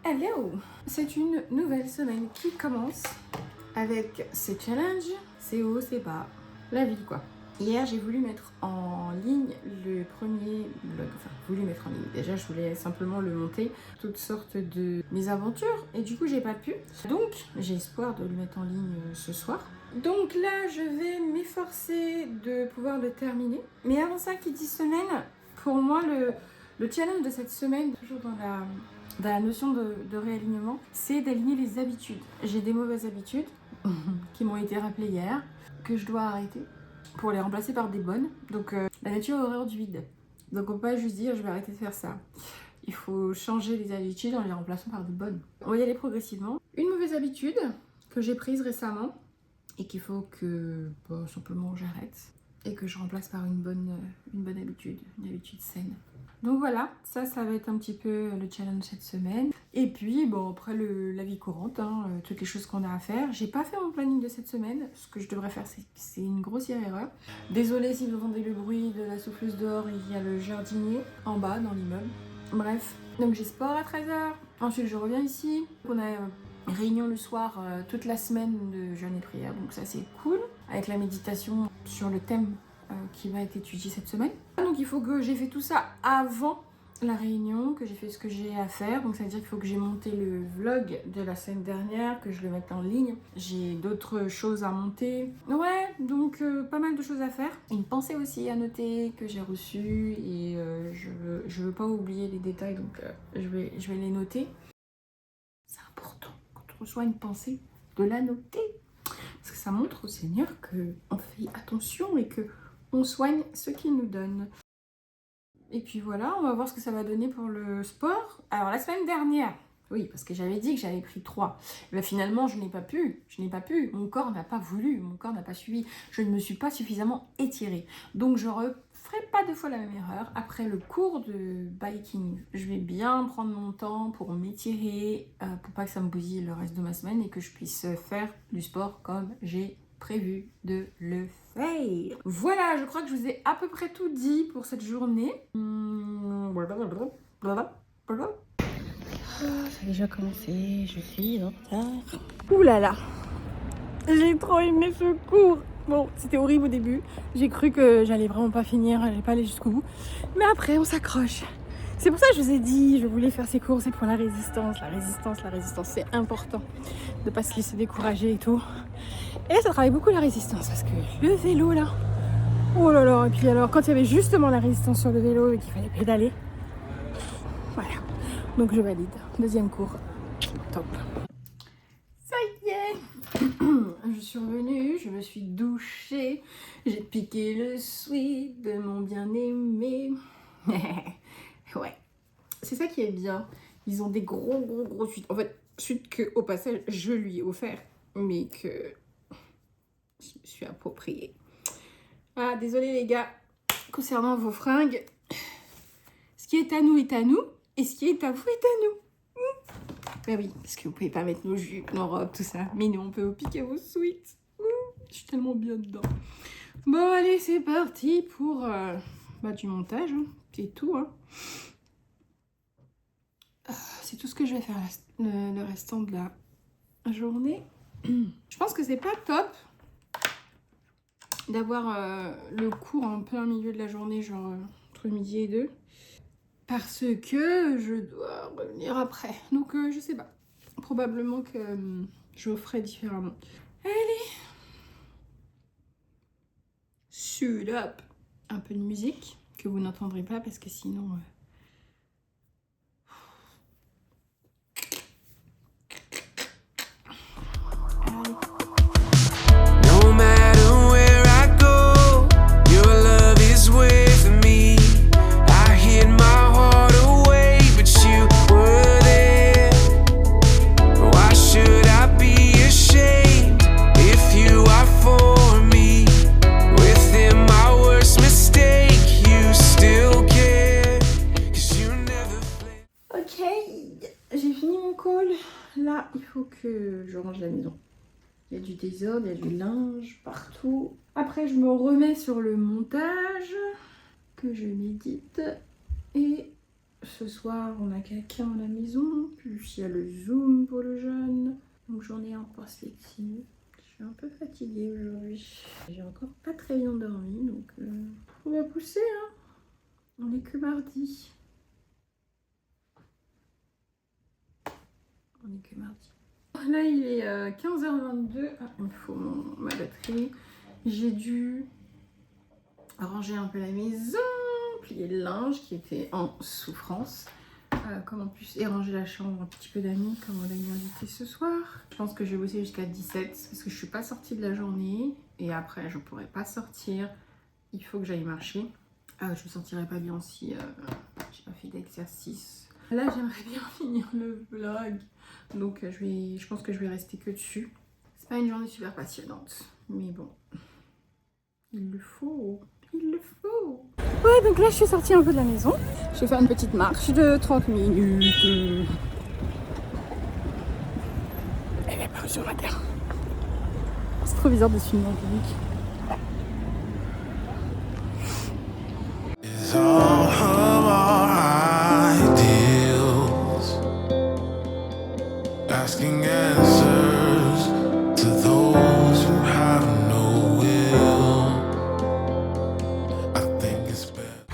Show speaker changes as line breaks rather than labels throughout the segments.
Hello! C'est une nouvelle semaine qui commence avec ses challenges, ses hauts, ses bas, la vie quoi. Hier j'ai voulu mettre en ligne le premier vlog, enfin voulu mettre en ligne, déjà je voulais simplement le monter, toutes sortes de mes aventures et du coup j'ai pas pu. Donc j'ai espoir de le mettre en ligne ce soir. Donc là je vais m'efforcer de pouvoir le terminer. Mais avant ça, qui dit semaine, pour moi le challenge de cette semaine, toujours dans la notion de réalignement, c'est d'aligner les habitudes. J'ai des mauvaises habitudes qui m'ont été rappelées hier, que je dois arrêter pour les remplacer par des bonnes. Donc la nature a horreur du vide. Donc on peut pas juste dire je vais arrêter de faire ça. Il faut changer les habitudes en les remplaçant par des bonnes. On va y aller progressivement. Une mauvaise habitude que j'ai prise récemment et qu'il faut que simplement j'arrête et que je remplace par une bonne habitude, une habitude saine. Donc voilà, ça va être un petit peu le challenge cette semaine. Et puis, bon, après la vie courante, toutes les choses qu'on a à faire. J'ai pas fait mon planning de cette semaine. Ce que je devrais faire, c'est une grossière erreur. Désolée si vous entendez le bruit de la souffleuse dehors, il y a le jardinier en bas dans l'immeuble. Bref, donc j'ai sport à 13h. Ensuite, je reviens ici. On a réunion le soir toute la semaine de jeûne et prière. Donc ça, c'est cool. Avec la méditation sur le thème qui va être étudié cette semaine. Donc il faut que j'ai fait tout ça avant la réunion, que j'ai fait ce que j'ai à faire. Donc ça veut dire qu'il faut que j'ai monté le vlog de la semaine dernière, que je le mette en ligne. J'ai d'autres choses à monter. Ouais, donc pas mal de choses à faire. Une pensée aussi à noter que j'ai reçue et je veux pas oublier les détails, donc je vais les noter. C'est important quand on reçoit une pensée de la noter. Parce que ça montre au Seigneur qu'on fait attention et que on soigne ce qu'il nous donne. Et puis voilà, on va voir ce que ça va donner pour le sport. Alors la semaine dernière, oui, parce que j'avais dit que j'avais pris 3. Mais finalement, je n'ai pas pu. Mon corps n'a pas voulu, mon corps n'a pas suivi. Je ne me suis pas suffisamment étirée. Donc je ne referai pas 2 fois la même erreur. Après le cours de biking, je vais bien prendre mon temps pour m'étirer, pour pas que ça me bousille le reste de ma semaine et que je puisse faire du sport comme j'ai prévu de le faire. Voilà, je crois que je vous ai à peu près tout dit pour cette journée. Ça a déjà commencé, je suis en retard. Ouh là là, j'ai trop aimé ce cours. Bon, c'était horrible au début. J'ai cru que j'allais vraiment pas finir, j'allais pas aller jusqu'au bout. Mais après, on s'accroche. C'est pour ça que je vous ai dit, je voulais faire ces cours, c'est pour la résistance, c'est important de ne pas se laisser décourager et tout. Et là, ça travaille beaucoup la résistance, parce que le vélo là, oh là là, et puis alors, quand il y avait justement la résistance sur le vélo et qu'il fallait pédaler, voilà, donc je valide, 2e cours, top. Ça y est, je suis revenue, je me suis douchée, j'ai piqué le sweat de mon bien-aimé. Ouais, c'est ça qui est bien. Ils ont des gros suites. En fait, suite que au passage je lui ai offert, mais que je me suis appropriée. Ah, désolé les gars. Concernant vos fringues, ce qui est à nous est à nous, et ce qui est à vous est à nous. Ben oui, parce que vous pouvez pas mettre nos jupes, nos robes, tout ça. Mais nous, on peut vous piquer vos sweats. Je suis tellement bien dedans. Bon, allez, c'est parti pour du montage. C'est tout, c'est tout ce que je vais faire le restant de la journée. Je pense que c'est pas top d'avoir le cours en plein milieu de la journée, genre entre midi et 2. Parce que je dois revenir après. Donc je sais pas. Probablement que je ferai différemment. Allez. Suit up. Un peu de musique que vous n'entendrez pas parce que sinon... Là, il faut que je range la maison. Il y a du désordre, il y a du linge partout. Après, je me remets sur le montage, que je médite. Et ce soir, on a quelqu'un à la maison. Puis il y a le Zoom pour le jeune. Donc j'en ai un post-lective. Je suis un peu fatiguée aujourd'hui. J'ai encore pas très bien dormi, donc on va pousser, hein. On est que mardi. On est que mardi. Là, il est 15h22. Ah, il me faut ma batterie. J'ai dû ranger un peu la maison, plier le linge qui était en souffrance. Comme en plus, et ranger la chambre un petit peu d'amis, comme on a une invitée ce soir. Je pense que je vais bosser jusqu'à 17 parce que je suis pas sortie de la journée. Et après, je pourrai pas sortir. Il faut que j'aille marcher. Je me sentirais pas bien si j'ai pas fait d'exercice. Là, j'aimerais bien finir le vlog. Donc, je pense que je vais rester que dessus. C'est pas une journée super passionnante. Mais bon, il le faut. Il le faut. Ouais, donc là, je suis sortie un peu de la maison. Je vais faire une petite marche de 30 minutes. Elle est pas sur ma terre. C'est trop bizarre de se filmer en public.
Is all of our ideals asking answers to those who have no will. I think it's better.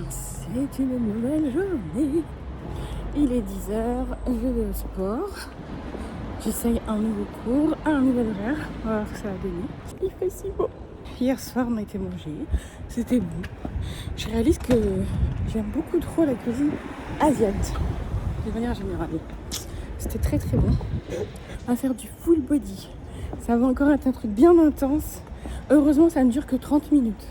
C'est une nouvelle journée. Il est 10h, je vais au sport. J'essaye un nouveau cours, un nouvel horaire. On va voir ce que ça va donner. Il fait si beau. Hier soir, on a été manger. C'était bon. Je réalise que j'aime beaucoup trop la cuisine asiatique. De manière générale. C'était très très bon. On va faire du full body. Ça va encore être un truc bien intense. Heureusement, ça ne dure que 30 minutes.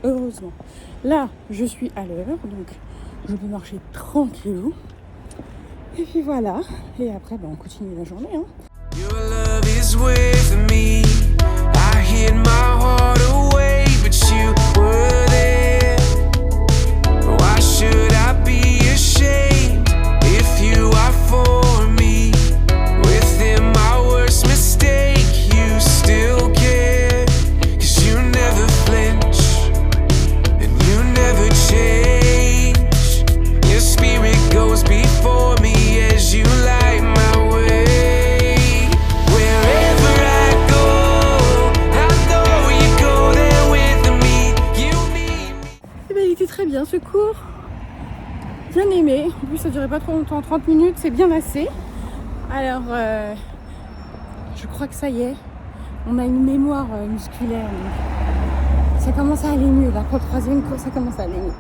Heureusement. Là, je suis à l'heure, donc je peux marcher tranquillou. Et puis voilà. Et après, on continue la journée. Hein.
Your love is with me. I hid my heart away, but you were there. Why should I be ashamed if you are for me? Within my worst mistake, you still care. 'Cause you never flinch and you never change. Your spirit goes before me as you light my way. Wherever I go, I know you go there with me. You need me.
Eh bien, il était très bien ce cours. Bien aimé. En plus, ça durait pas trop longtemps. 30 minutes, c'est bien assez. Alors, je crois que ça y est. On a une mémoire musculaire. Donc ça commence à aller mieux. Là, pour le troisième cours, ça commence à aller mieux.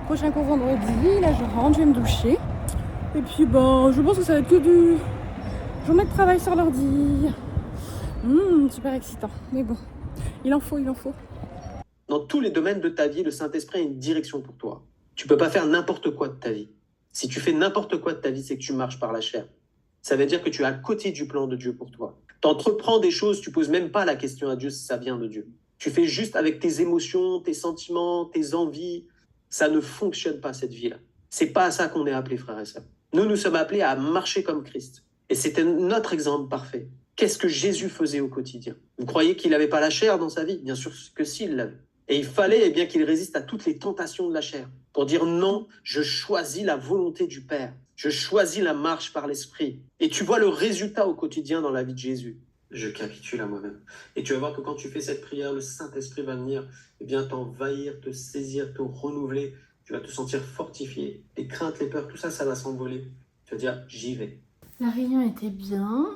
Prochain cours vendredi. Là, je rentre, je vais me doucher. Et puis, je pense que ça va être que du journée de travail sur l'ordi. Super excitant. Mais bon, il en faut, il en faut.
Dans tous les domaines de ta vie, le Saint-Esprit a une direction pour toi. Tu peux pas faire n'importe quoi de ta vie. Si tu fais n'importe quoi de ta vie, c'est que tu marches par la chair. Ça veut dire que tu es à côté du plan de Dieu pour toi. Tu entreprends des choses, tu poses même pas la question à Dieu si ça vient de Dieu. Tu fais juste avec tes émotions, tes sentiments, tes envies. Ça ne fonctionne pas, cette vie-là. C'est pas à ça qu'on est appelés, frères et sœurs. Nous sommes appelés à marcher comme Christ. Et c'était notre exemple parfait. Qu'est-ce que Jésus faisait au quotidien? Vous croyez qu'il n'avait pas la chair dans sa vie? Bien sûr que si, il l'avait. Et il fallait bien qu'il résiste à toutes les tentations de la chair. Pour dire non, je choisis la volonté du Père. Je choisis la marche par l'Esprit. Et tu vois le résultat au quotidien dans la vie de Jésus. Je capitule à moi-même. Et tu vas voir que quand tu fais cette prière, le Saint-Esprit va venir t'envahir, te saisir, te renouveler. Tu vas te sentir fortifié. Les craintes, les peurs, tout ça, ça va s'envoler. Tu vas dire, j'y vais.
La réunion était bien.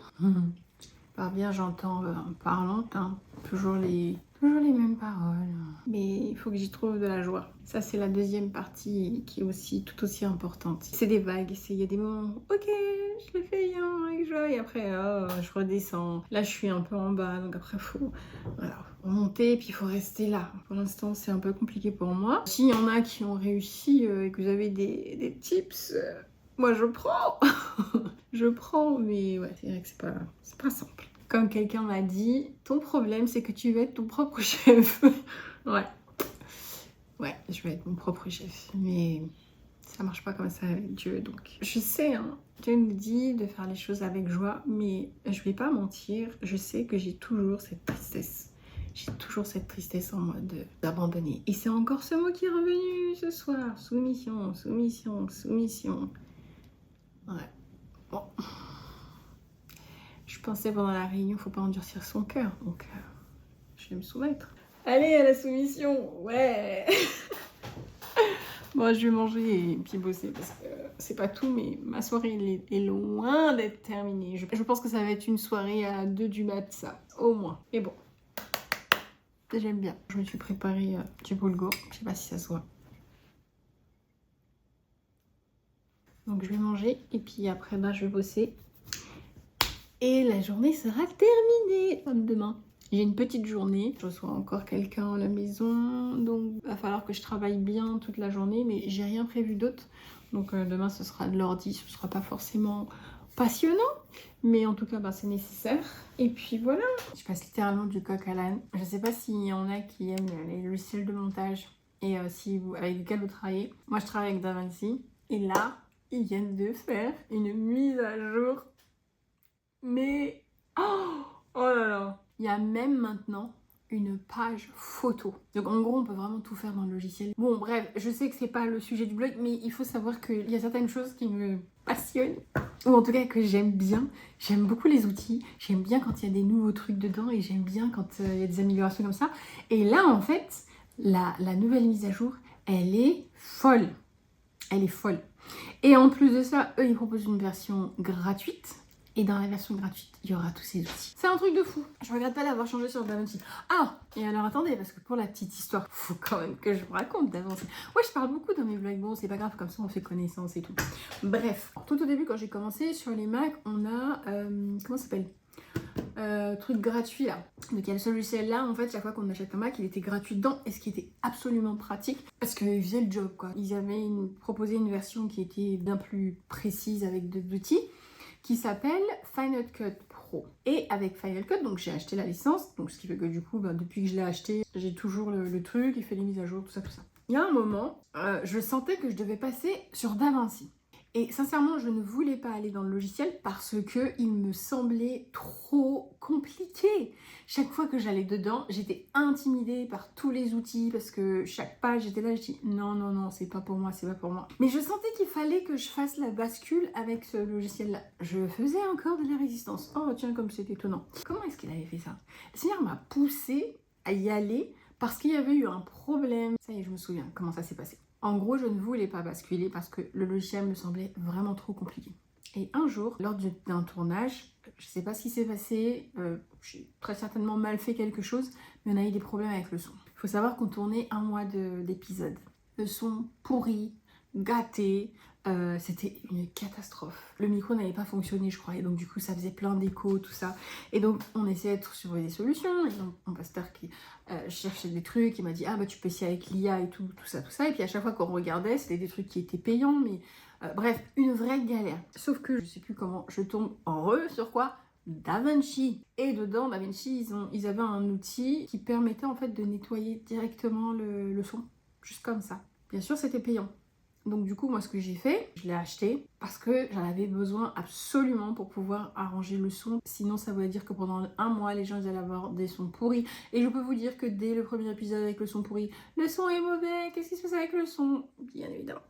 Par bien, j'entends parlante, hein. Toujours les mêmes paroles. Mais il faut que j'y trouve de la joie. Ça, c'est la deuxième partie qui est aussi tout aussi importante. C'est des vagues. Il y a des moments, ok, je le fais bien avec joie. Et après, je redescends. Là, je suis un peu en bas. Donc après, il faut remonter et puis il faut rester là. Pour l'instant, c'est un peu compliqué pour moi. S'il y en a qui ont réussi et que vous avez des tips, moi, je prends. Je prends, mais ouais, c'est vrai que c'est pas simple. Comme quelqu'un m'a dit, ton problème, c'est que tu veux être ton propre chef. Ouais, je vais être mon propre chef. Mais ça marche pas comme ça avec Dieu. Donc, je sais, hein, Dieu nous dit de faire les choses avec joie. Mais je vais pas mentir, je sais que j'ai toujours cette tristesse. j'ai toujours cette tristesse en moi d'abandonner. Et c'est encore ce mot qui est revenu ce soir. Soumission, soumission, soumission. Ouais. Bon. Je pensais pendant la réunion, faut pas endurcir son cœur. Donc, je vais me soumettre. Allez, à la soumission. Ouais. Bon, je vais manger et puis bosser parce que c'est pas tout, mais ma soirée est loin d'être terminée. Je pense que ça va être une soirée à 2 du mat, ça, au moins. Mais bon, j'aime bien. Je me suis préparé du boulgour, je sais pas si ça se voit. Donc je vais manger et puis après, je vais bosser. Et la journée sera terminée, comme demain. J'ai une petite journée, je reçois encore quelqu'un à la maison, donc il va falloir que je travaille bien toute la journée, mais j'ai rien prévu d'autre. Donc demain ce sera de l'ordi, ce sera pas forcément passionnant, mais en tout cas c'est nécessaire. Et puis voilà, je passe littéralement du coq à l'âne. Je sais pas s'il y en a qui aiment les logiciels de montage et avec lesquels vous travaillez. Moi je travaille avec DaVinci et là ils viennent de faire une mise à jour. Mais oh là là! Il y a même maintenant une page photo. Donc en gros, on peut vraiment tout faire dans le logiciel. Bon, bref, je sais que c'est pas le sujet du blog, mais il faut savoir qu'il y a certaines choses qui me passionnent, ou en tout cas que j'aime bien. J'aime beaucoup les outils, j'aime bien quand il y a des nouveaux trucs dedans, et j'aime bien quand il y a des améliorations comme ça. Et là, en fait, la nouvelle mise à jour, elle est folle. Elle est folle. Et en plus de ça, eux, ils proposent une version gratuite. Et dans la version gratuite, il y aura tous ces outils. C'est un truc de fou. Je regrette pas d'avoir changé sur DaVinci. Ah, et alors attendez, parce que pour la petite histoire, faut quand même que je vous raconte DaVinci. Ouais, je parle beaucoup dans mes vlogs. Bon, c'est pas grave, comme ça on fait connaissance et tout. Bref, tout au début quand j'ai commencé sur les Mac, on a comment ça s'appelle, truc gratuit là. Donc il y a ce logiciel là, en fait, chaque fois qu'on achète un Mac, il était gratuit dedans, et ce qui était absolument pratique parce qu'ils faisaient le job quoi. Ils avaient proposé une version qui était bien plus précise avec d'autres outils, qui s'appelle Final Cut Pro. Et avec Final Cut, donc j'ai acheté la licence, donc ce qui fait que du coup, depuis que je l'ai acheté, j'ai toujours le truc, il fait les mises à jour, tout ça, tout ça. Il y a un moment, je sentais que je devais passer sur DaVinci. Et sincèrement, je ne voulais pas aller dans le logiciel parce que il me semblait trop compliqué. Chaque fois que j'allais dedans, j'étais intimidée par tous les outils parce que chaque page, j'étais là, je dis non, non, non, c'est pas pour moi, c'est pas pour moi. Mais je sentais qu'il fallait que je fasse la bascule avec ce logiciel-là. Je faisais encore de la résistance. Oh tiens, comme c'est étonnant. Comment est-ce qu'il avait fait ça? Le Seigneur m'a poussée à y aller parce qu'il y avait eu un problème. Ça y est, je me souviens comment ça s'est passé. En gros, je ne voulais pas basculer parce que le logiciel me semblait vraiment trop compliqué. Et un jour, lors d'un tournage, je ne sais pas ce qui s'est passé, j'ai très certainement mal fait quelque chose, mais on a eu des problèmes avec le son. Il faut savoir qu'on tournait 1 mois d'épisodes. Le son pourri, gâté, c'était une catastrophe. Le micro n'avait pas fonctionné, je crois, et donc du coup ça faisait plein d'échos, tout ça. Et donc on essayait de trouver des solutions, et donc mon pasteur qui cherchait des trucs, il m'a dit ah bah tu peux essayer avec l'IA et tout ça, et puis à chaque fois qu'on regardait, c'était des trucs qui étaient payants, mais bref, une vraie galère. Sauf que je sais plus comment, je tombe en sur quoi? DaVinci. Et dedans, DaVinci, ils avaient un outil qui permettait en fait de nettoyer directement le son, juste comme ça. Bien sûr, c'était payant. Donc du coup, moi, ce que j'ai fait, je l'ai acheté parce que j'en avais besoin absolument pour pouvoir arranger le son. Sinon, ça voulait dire que pendant 1 mois, les gens ils allaient avoir des sons pourris. Et je peux vous dire que dès le premier épisode avec le son pourri, le son est mauvais. Qu'est-ce qui se passe avec le son? Bien évidemment.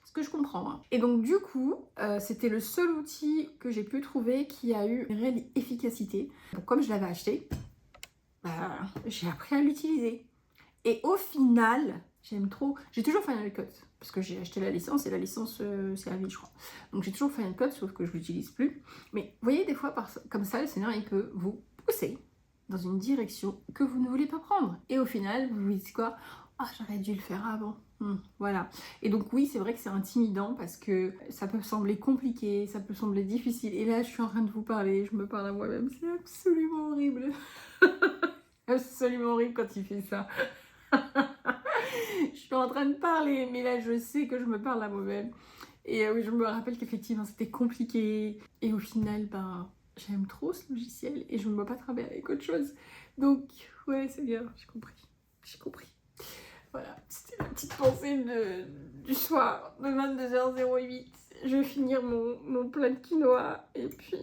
Ce que je comprends. Hein. Et donc du coup, c'était le seul outil que j'ai pu trouver qui a eu une réelle efficacité. Donc comme je l'avais acheté, j'ai appris à l'utiliser. Et au final, j'aime trop. J'ai toujours Final Cut parce que j'ai acheté la licence et la licence c'est à vie, je crois. Donc j'ai toujours Final Cut, sauf que je l'utilise plus. Mais vous voyez, des fois, comme ça, le Seigneur il peut vous pousser dans une direction que vous ne voulez pas prendre. Et au final, vous vous dites quoi? Ah, j'aurais dû le faire avant. Voilà. Et donc oui, c'est vrai que c'est intimidant parce que ça peut sembler compliqué, ça peut sembler difficile. Et là, je suis en train de vous parler, je me parle à moi-même. C'est absolument horrible. Absolument horrible quand il fait ça. Je suis en train de parler, mais là, je sais que je me parle à moi-même. Et oui, je me rappelle qu'effectivement, c'était compliqué. Et au final, j'aime trop ce logiciel et je ne me vois pas travailler avec autre chose. Donc, ouais, c'est bien, j'ai compris. J'ai compris. Voilà, c'était la petite pensée du soir, de 22h08. Je vais finir mon plat de quinoa et puis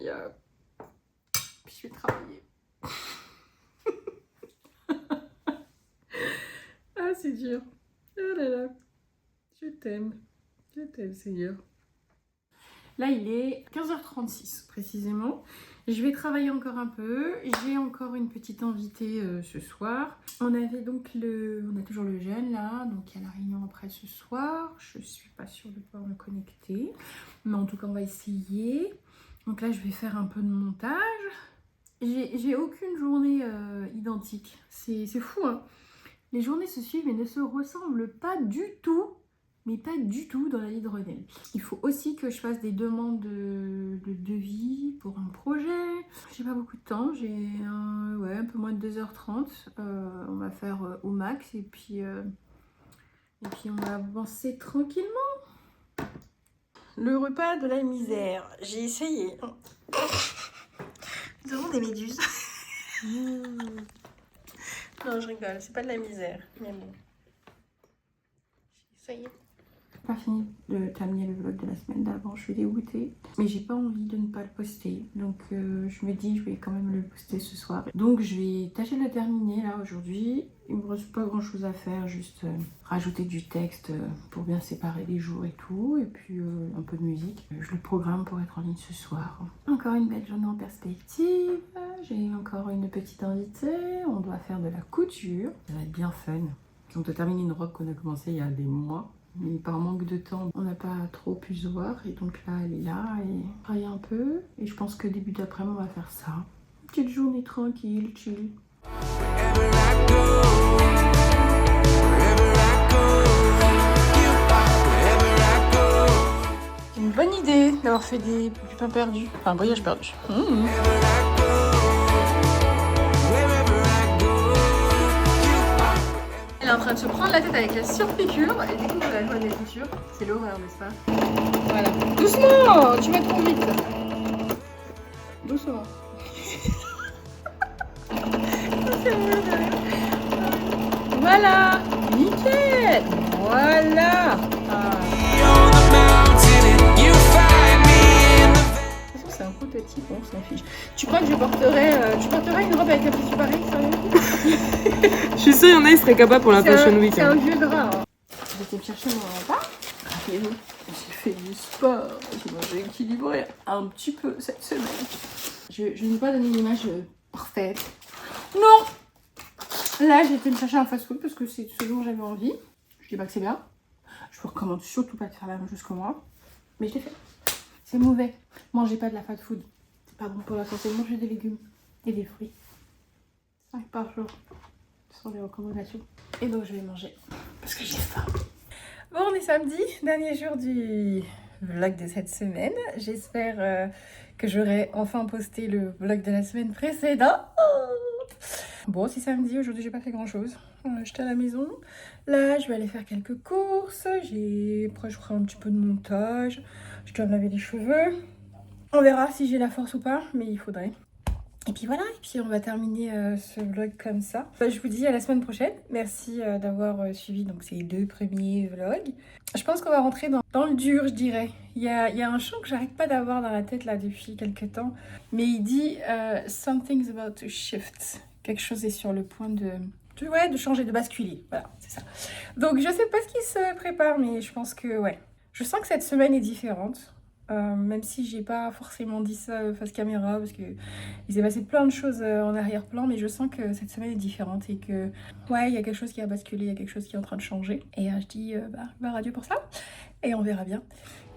je vais travailler. Ah, c'est dur. Oh là là. Je t'aime, Seigneur. Là, il est 15h36 précisément. Je vais travailler encore un peu. J'ai encore une petite invitée ce soir. On a toujours le jeûne là, donc il y a la réunion après ce soir. Je suis pas sûre de pouvoir me connecter, mais en tout cas, on va essayer. Donc là, je vais faire un peu de montage. J'ai aucune journée identique. C'est fou, hein. Les journées se suivent et ne se ressemblent pas du tout. Mais pas du tout dans la vie de Renelle. Il faut aussi que je fasse des demandes de devis pour un projet. J'ai pas beaucoup de temps, j'ai un peu moins de 2h30. On va faire au max et puis on va avancer tranquillement. Le repas de la misère, j'ai essayé. Nous avons des méduses. Non, je rigole, c'est pas de la misère, mais bon. Ça y est. Pas fini de terminer le vlog de la semaine d'avant, je suis dégoûtée, mais j'ai pas envie de ne pas le poster, donc je me dis je vais quand même le poster ce soir. Donc je vais tâcher de le terminer là aujourd'hui. Il me reste pas grand chose à faire, juste rajouter du texte pour bien séparer les jours et tout, et puis un peu de musique. Je le programme pour être en ligne ce soir. Encore une belle journée en perspective, j'ai encore une petite invitée, on doit faire de la couture, ça va être bien fun. On doit terminer une robe qu'on a commencé il y a des mois. Mais par manque de temps, on n'a pas trop pu se voir. Et donc là, elle est là et travaille un peu. Et je pense que début d'après-midi, on va faire ça. Une petite journée tranquille, chill. Une bonne idée d'avoir fait du pain perdu. Enfin, un voyage perdu. Elle est en train de se prendre la tête avec la surpiqûre et du coup la joie de la piqûre, c'est l'horreur, n'est-ce pas? Voilà. Doucement, tu vas trop vite. Doucement. Voilà, nickel. Voilà. C'est un prototype, on s'en fiche. Tu crois que je porterais, une robe avec un tissu pareil, sérieux?
Je suis sûre, il y en a, ils seraient capables pour la Fashion Week.
C'est un vieux drap. Hein. J'étais me chercher mon repas. Rappelez-vous, j'ai fait du sport. J'ai mangé équilibré un petit peu cette semaine. Je n'ai pas donné une image parfaite. Non. Là, j'ai été me chercher un fast-food parce que c'est ce dont j'avais envie. Je dis pas que c'est bien. Je vous recommande surtout pas de faire la même chose que moi. Mais je l'ai fait. C'est mauvais. Mangez pas de la fast-food. C'est pas bon pour la santé. Mangez des légumes et des fruits. 5 par jour. Ce sont les recommandations. Et donc je vais manger parce que j'ai faim. Bon, on est samedi, dernier jour du vlog de cette semaine. J'espère que j'aurai enfin posté le vlog de la semaine précédente. Bon, c'est samedi, aujourd'hui j'ai pas fait grand chose. J'étais à la maison. Là, je vais aller faire quelques courses. Après, je ferai un petit peu de montage. Je dois me laver les cheveux. On verra si j'ai la force ou pas, mais il faudrait. Et puis voilà, et puis on va terminer ce vlog comme ça. Je vous dis à la semaine prochaine. Merci d'avoir suivi donc, ces 2 premiers vlogs. Je pense qu'on va rentrer dans le dur, je dirais. Il y a un chant que j'arrête pas d'avoir dans la tête là depuis quelques temps. Mais il dit « Something's about to shift ». Quelque chose est sur le point de changer, de basculer. Voilà, c'est ça. Donc je sais pas ce qui se prépare, mais je pense que ouais. Je sens que cette semaine est différente. Même si j'ai pas forcément dit ça face caméra parce que il s'est passé plein de choses en arrière-plan, mais je sens que cette semaine est différente et que ouais, il y a quelque chose qui a basculé, il y a quelque chose qui est en train de changer. Et je dis radio pour ça et on verra bien.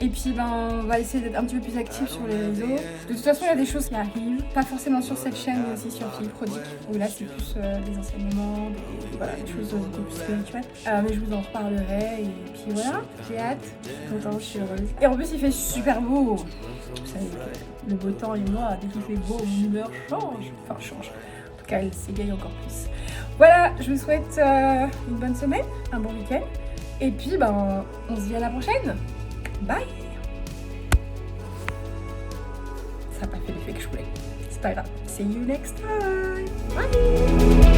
Et puis on va essayer d'être un petit peu plus actifs sur les réseaux. De toute façon, il y a des choses qui arrivent, pas forcément sur cette chaîne, mais aussi sur Philippe Prodique, où là c'est plus des enseignements, des choses un peu plus spirituelles. Mais je vous en reparlerai et puis voilà, j'ai hâte, je suis contente, je suis heureuse. Et en plus il fait super beau. Vous savez que le beau temps et moi, dès qu'il fait beau, mon humeur change. Enfin change. En tout cas, elle s'égaye encore plus. Voilà, je vous souhaite une bonne semaine, un bon week-end. Et puis on se dit à la prochaine. Bye. Ça n'a pas fait l'effet que je voulais. C'est pas grave. See you next time. Bye.